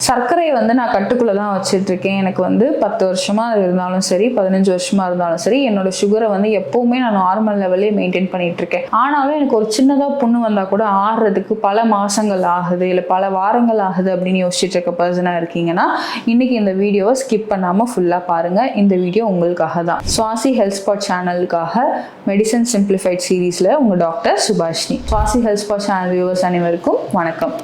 சர்க்கரை வந்து நான் கட்டுக்குள்ளே தான் வச்சுட்டு இருக்கேன். எனக்கு வந்து 10 வருஷமா இருந்தாலும் சரி, 15 வருஷமா இருந்தாலும் சரி, என்னோட சுகரை வந்து எப்பவுமே நான் நார்மல் லெவலே மெயின்டைன் பண்ணிட்டு இருக்கேன். ஆனாலும் எனக்கு ஒரு சின்னதாக புண்ணு வந்தால் கூட ஆறுறதுக்கு பல மாசங்கள் ஆகுது, இல்லை பல வாரங்கள் ஆகுது அப்படின்னு யோசிச்சுட்டு இருக்க பர்சனாக இருக்கீங்கன்னா இன்னைக்கு இந்த வீடியோவை ஸ்கிப் பண்ணாமல் ஃபுல்லாக பாருங்க. இந்த வீடியோ உங்களுக்காக தான். சுவாசி ஹெல்த் ஸ்பாட் சேனலுக்காக மெடிசன் சிம்பிளிஃபைட் சீரீஸில் உங்கள் doctor Subhashini. Swasi health spot channel viewers அனைவருக்கும் வணக்கம்.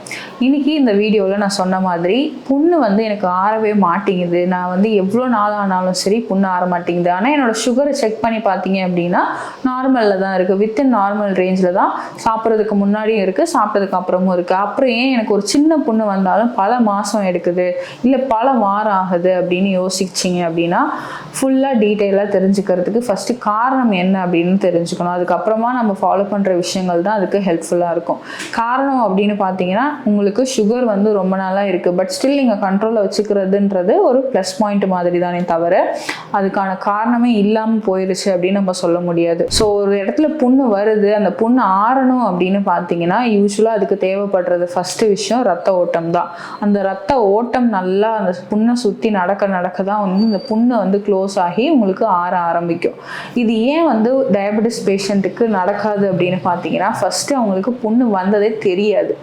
இன்னைக்கு இந்த வீடியோவில் நான் சொன்ன மாதிரி புண்ணு வந்து எனக்கு ஆறவே மாட்டேங்குது. நான் வந்து எவ்வளோ நாள் ஆனாலும் சரி புண்ணு ஆற மாட்டேங்குது. ஆனால் என்னோட சுகரை செக் பண்ணி பார்த்தீங்க அப்படின்னா நார்மலில் தான் இருக்குது. வித்தின் நார்மல் ரேஞ்சில் தான். சாப்பிட்றதுக்கு முன்னாடியும் இருக்குது, சாப்பிட்டதுக்கு அப்புறமும் இருக்குது. அப்புறம் ஏன் எனக்கு ஒரு சின்ன புண்ணு வந்தாலும் பல மாதம் எடுக்குது, இல்லை பல வாரம் ஆகுது அப்படின்னு யோசிச்சிங்க அப்படின்னா ஃபுல்லாக டீட்டெயிலாக தெரிஞ்சுக்கிறதுக்கு ஃபஸ்ட்டு காரணம் என்ன அப்படின்னு தெரிஞ்சுக்கணும். அதுக்கப்புறமா நம்ம ஃபாலோ பண்ணுற விஷயங்கள் தான் அதுக்கு ஹெல்ப்ஃபுல்லாக இருக்கும். காரணம் அப்படின்னு பார்த்தீங்கன்னா உங்களுக்கு சுகர் வந்து ரொம்ப நாளாக இருக்குது, பட் ஸ்டில் நீங்கள் கண்ட்ரோலில் வச்சுக்கிறதுன்றது ஒரு ப்ளஸ் பாயிண்ட் மாதிரி தானே தவிர அதுக்கான காரணமே இல்லாமல் போயிடுச்சு அப்படின்னு நம்ம சொல்ல முடியாது. ஸோ ஒரு இடத்துல புண்ணு வருது, அந்த புண்ணு ஆறணும் அப்படின்னு பார்த்தீங்கன்னா யூஸ்வலாக அதுக்கு தேவைப்படுறது ஃபஸ்ட்டு விஷயம் ரத்த ஓட்டம் தான். அந்த ரத்த ஓட்டம் நல்லா அந்த புண்ணை சுற்றி நடக்க தான் வந்து இந்த புண்ணை வந்து க்ளோஸ் ஆகி உங்களுக்கு ஆற ஆரம்பிக்கும். இது ஏன் வந்து டயபெட்டிஸ் பேஷண்ட்டுக்கு நடக்காது அப்படின்னு பார்த்தீங்கன்னா ஃபஸ்ட்டு அவங்களுக்கு புண்ணு வந்ததே தெரியாது.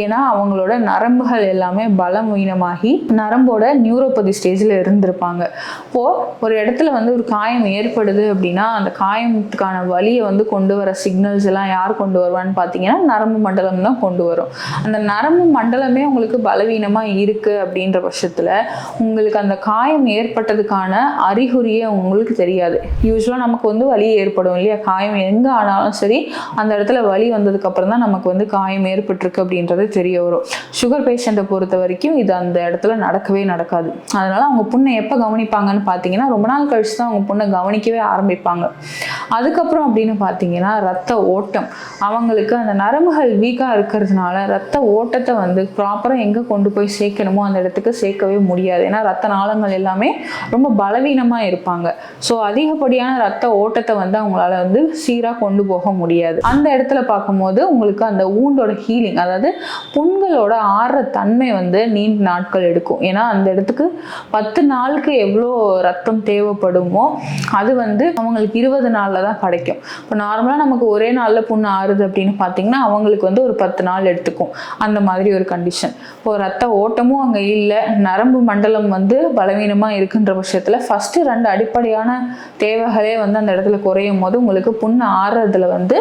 ஏன்னா அவங்களோட நரம்புகள் எல்லாமே பலவீனமாகி நரம்போட நியூரோபதி ஸ்டேஜில் இருந்திருப்பாங்க. இப்போது ஒரு இடத்துல வந்து ஒரு காயம் ஏற்படுது அப்படின்னா அந்த காயத்துக்கான வலியை வந்து கொண்டு வர சிக்னல்ஸ் எல்லாம் யார் கொண்டு வருவான்னு பார்த்தீங்கன்னா நரம்பு மண்டலம் தான் கொண்டு வரும். அந்த நரம்பு மண்டலமே உங்களுக்கு பலவீனமாக இருக்குது அப்படின்ற பட்சத்தில் உங்களுக்கு அந்த காயம் ஏற்பட்டதுக்கான அறிகுறியே உங்களுக்கு தெரியாது. யூஸ்வலாக நமக்கு வந்து வலி ஏற்படும் இல்லையா, காயம் எங்கே ஆனாலும் சரி அந்த இடத்துல வலி வந்ததுக்கு அப்புறம் தான் நமக்கு வந்து காயம் ஏற்பட்டிருக்கு அப்படின்றது தெரிய வரும். சுகர் பேஷண்ட்டை பொறுத்த வரைக்கும் இது அந்த இடத்துல நடக்கவே நடக்காது. அதனால அவங்க புண்ணை எப்போ கவனிப்பாங்கன்னு பார்த்தீங்கன்னா ரொம்ப நாள் கழிச்சு தான் அவங்க புண்ணை கவனிக்கவே ஆரம்பிப்பாங்க. அதுக்கப்புறம் அப்படின்னு பார்த்தீங்கன்னா ரத்த ஓட்டம், அவங்களுக்கு அந்த நரம்புகள் வீக்காக இருக்கிறதுனால ரத்த ஓட்டத்தை வந்து ப்ராப்பராக எங்கே கொண்டு போய் சேர்க்கணுமோ அந்த இடத்துக்கு சேர்க்கவே முடியாது. ஏன்னா ரத்த நாளங்கள் எல்லாமே ரொம்ப பலவீனமாக இருப்பாங்க. ஸோ அதிகப்படியான ரத்த ஓட்டத்தை வந்து அவங்களால வந்து சீராக கொண்டு போக முடியாது. அந்த இடத்துல பார்க்கும்போது உங்களுக்கு அந்த ஊண்டோட ஹீலிங், அதாவது புண்களோட ஆறுற தன்மை வந்து நீண்ட நாட்கள் எடுக்கும். ஏன்னா அந்த இடத்துக்கு 10 நாளுக்கு எவ்வளோ ரத்தம் தேவைப்படுமோ அது வந்து அவங்களுக்கு 20 நாளில் தான் கிடைக்கும். இப்போ நார்மலாக நமக்கு ஒரே நாளில் புண்ணு ஆறுது அப்படின்னு பார்த்தீங்கன்னா அவங்களுக்கு வந்து ஒரு 10 நாள் எடுத்துக்கும். அந்த மாதிரி ஒரு கண்டிஷன். இப்போ ரத்த ஓட்டமும் அங்கே இல்லை, நரம்பு மண்டலம் வந்து பலவீனமாக இருக்குன்ற பட்சத்தில் ஃபஸ்ட்டு 2 அடிப்படையான தேவைகளே வந்து அந்த இடத்துல குறையும் போது உங்களுக்கு புண்ணு ஆறுறதுல வந்து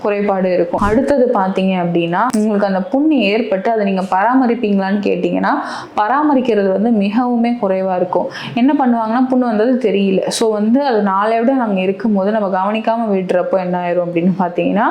குறைபாடு இருக்கும். அடுத்தது பார்த்தீங்க அப்படின்னா உங்களுக்கு அந்த புண்ணு ஏற்பட்டு அதை நீங்கள் பராமரிப்பீங்களான்னு கேட்டிங்கன்னா பராமரிக்கிறது வந்து மிகவுமே குறைவாக இருக்கும். என்ன பண்ணுவாங்கன்னா புண்ணு வந்தது தெரியல, ஸோ வந்து அது நாளையோட நாங்கள் இருக்கும்போது நம்ம கவனிக்காமல் விடுறப்போ என்ன ஆயிரும் அப்படின்னு பார்த்தீங்கன்னா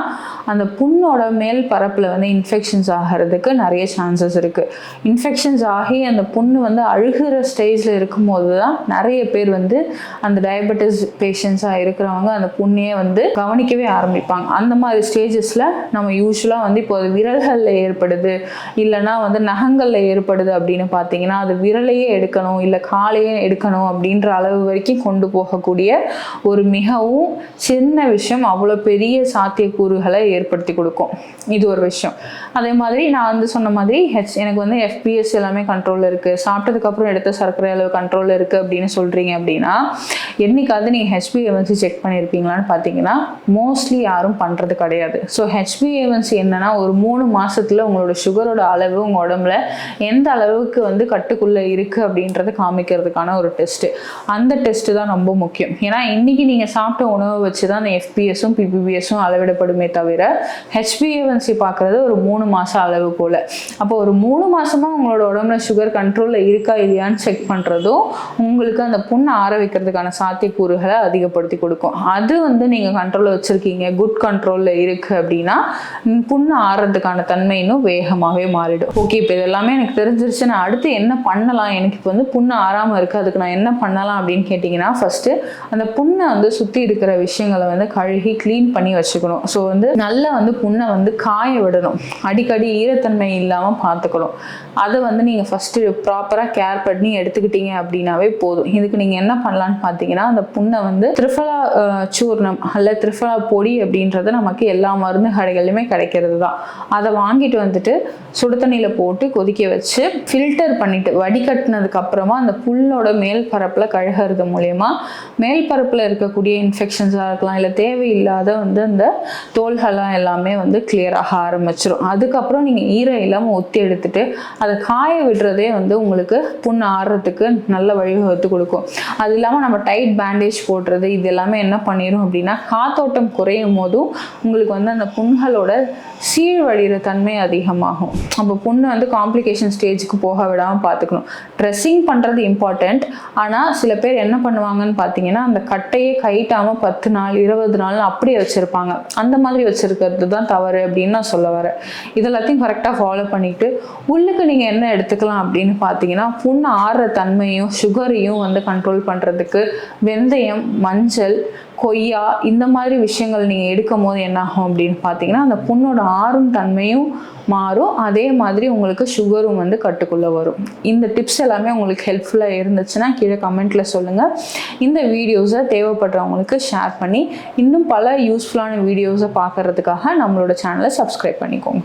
அந்த புண்ணோட மேல் பரப்பில் வந்து இன்ஃபெக்ஷன்ஸ் ஆகிறதுக்கு நிறைய சான்சஸ் இருக்குது. இன்ஃபெக்ஷன்ஸ் ஆகி அந்த புண்ணு வந்து அழுகிற ஸ்டேஜில் இருக்கும்போது தான் நிறைய பேர் வந்து அந்த டயபெட்டிஸ் பேஷண்ட்ஸாக இருக்கிறவங்க அந்த புண்ணையே வந்து கவனிக்கவே ஆரம்பிப்பாங்க. அந்த மாதிரி ஸ்டேஜஸில் நம்ம யூஸ்வலாக வந்து இப்போ அது விரல்களில் ஏற்படுது இல்லைனா வந்து நகங்களில் ஏற்படுது அப்படின்னு பார்த்தீங்கன்னா அது விரலையே எடுக்கணும் இல்லை காலையே எடுக்கணும் அப்படின்ற அளவு வரைக்கும் கொண்டு போகக்கூடிய ஒரு மிகவும் சின்ன விஷயம் அவ்வளோ பெரிய சாத்தியக்கூறுகளை ஏற்படுத்தி கொடுக்கும். இது ஒரு விஷயம். அதே மாதிரி நான் வந்து சொன்ன மாதிரி எனக்கு வந்து FBS எல்லாமே கண்ட்ரோலில் இருக்குது, சாப்பிட்டதுக்கப்புறம் எடுத்த சர்க்கரை அளவு கண்ட்ரோலில் இருக்குது அப்படின்னு சொல்கிறீங்க அப்படின்னா என்னைக்காவது நீங்கள் HbA1c செக் பண்ணியிருப்பீங்களான்னு பார்த்தீங்கன்னா மோஸ்ட்லி யாரும் பண்ணுறது கிடையாது. ஸோ HbA1c என்னன்னா ஒரு 3 மாதத்தில் உங்களோட சுகரோட அளவு உங்கள் உடம்புல எந்த அளவுக்கு வந்து கட்டுக்குள்ளே இருக்குது அப்படின்றத காமிக்கிறதுக்கான ஒரு டெஸ்ட்டு. அந்த டெஸ்ட்டு தான் ரொம்ப முக்கியம். ஏன்னா இன்றைக்கி நீங்கள் சாப்பிட்ட உணவை வச்சு தான் அந்த FBSம் PPBSம் அளவிடப்படுமே தவிர HbA1c பார்க்குறது ஒரு 3 மாதம் அளவு போல். அப்போ ஒரு 3 மாதமாக உங்களோட உடம்புல சுகர் கண்ட்ரோலில் இருக்கா இல்லையான்னு செக் பண்ணுறதும் உங்களுக்கு அந்த புண்ணை ஆற வைக்கிறதுக்கான சாத்தியக்கூறுகளை அதிகப்படுத்தி கொடுக்கும். அது வந்து நீங்கள் கண்ட்ரோலில் வச்சுருக்கீங்க, குட் கண்ட்ரோலில் இருக்குது அப்படின்னா புண்ணு ஆறுறதுக்கான தன்மை இன்னும் வேகமாகவே மாறிடும். ஓகே, இப்போ இதெல்லாமே எனக்கு தெரிஞ்சிருச்சு, நான் அடுத்து என்ன பண்ணலாம், எனக்கு இப்போ வந்து புண்ணு ஆறாமல் இருக்குது, அதுக்கு நான் என்ன பண்ணலாம் அப்படின்னு கேட்டிங்கன்னா ஃபஸ்ட்டு அந்த புண்ணை வந்து சுற்றி இருக்கிற விஷயங்களை வந்து கழுகி க்ளீன் பண்ணி வச்சுக்கணும். ஸோ வந்து நல்லா வந்து புண்ணை வந்து காய விடணும், அடிக்கடி ஈரத்தன்மை இல்லாமல் பார்த்துக்கணும். அதை வந்து நீங்கள் ஃபஸ்ட்டு ப்ராப்பராக கேர் பண்ணி எடுத்துக்கிட்டீங்க அப்படின்னாவே போதும். இதுக்கு நீங்கள் என்ன பண்ணலான்னு பார்த்தீங்கன்னா அந்த புண்ணை வந்து திரிஃபலா சூர்ணம் அல்ல திரிஃபலா பொடி அப்படின்றது நமக்கு எல்லா மருந்து கடைகள்லையுமே கிடைக்கிறது தான். அதை வாங்கிட்டு வந்துட்டு சுடு தண்ணியில் போட்டு கொதிக்க வச்சு ஃபில்டர் பண்ணிட்டு வடிகட்டினதுக்கு அப்புறமா அந்த புல்லோட மேல் பரப்பில் கழுகிறது மூலயமா மேல் பரப்பில் இருக்கக்கூடிய இன்ஃபெக்ஷன்ஸாக இருக்கலாம், இல்லை தேவையில்லாத வந்து அந்த தோள்கள்லாம் எல்லாமே வந்து கிளியர் ஆக ஆரம்பிச்சிடும். அதுக்கப்புறம் நீங்கள் ஈரம் இல்லாமல் ஒத்தி எடுத்துட்டு அதை காய விடுறதே வந்து உங்களுக்கு புண்ணு ஆறுறதுக்கு நல்ல வழிவகுத்து கொடுக்கும். அது இல்லாமல் நம்ம டைட் பேண்டேஜ் போடுறது இது எல்லாமே என்ன பண்ணிடும் அப்படின்னா காத்தோட்டம் குறையும் போதும் உங்களுக்கு வந்து அந்த புண்களோட சீழ்வழிகிற தன்மை அதிகமாகும். அப்போ புண்ணு வந்து காம்ப்ளிகேஷன் ஸ்டேஜுக்கு போக விடாமல் பார்த்துக்கணும். ட்ரெஸ்ஸிங் பண்ணுறது இம்பார்ட்டண்ட். ஆனால் சில பேர் என்ன பண்ணுவாங்கன்னு பார்த்தீங்கன்னா அந்த கட்டையே கைட்டாமல் 10 நாள் 20 நாள் அப்படியே வச்சுருப்பாங்க. அந்த மாதிரி வச்சுருக்கிறது தான் தவறு அப்படின்னு நான் சொல்ல வரேன். இதெல்லாத்தையும் கரெக்டாக ஃபாலோ பண்ணிவிட்டு உள்ளுக்கு நீங்கள் என்ன எடுத்துக்கலாம் அப்படின்னு பார்த்தீங்கன்னா புண்ணு ஆறுற தன்மையும் சுகரையும் வந்து கண்ட்ரோல் பண்ணுறதுக்கு வெந்தயம், மஞ்சள், கொய்யா இந்த மாதிரி விஷயங்கள் நீங்கள் எடுக்கும் போது என்ன ஆகும் அப்படின்னு பார்த்தீங்கன்னா அந்த புண்ணோட ஆறும் தன்மையும் மாறும். அதே மாதிரி உங்களுக்கு சுகரும் வந்து கட்டுக்குள்ளே வரும். இந்த டிப்ஸ் எல்லாமே உங்களுக்கு ஹெல்ப்ஃபுல்லாக இருந்துச்சுன்னா கீழே கமெண்ட்டில் சொல்லுங்கள். இந்த வீடியோஸை தேவைப்படுறவங்களுக்கு ஷேர் பண்ணி இன்னும் பல யூஸ்ஃபுல்லான வீடியோஸை பார்க்குறதுக்காக நம்மளோட சேனலை சப்ஸ்கிரைப் பண்ணிக்கோங்க.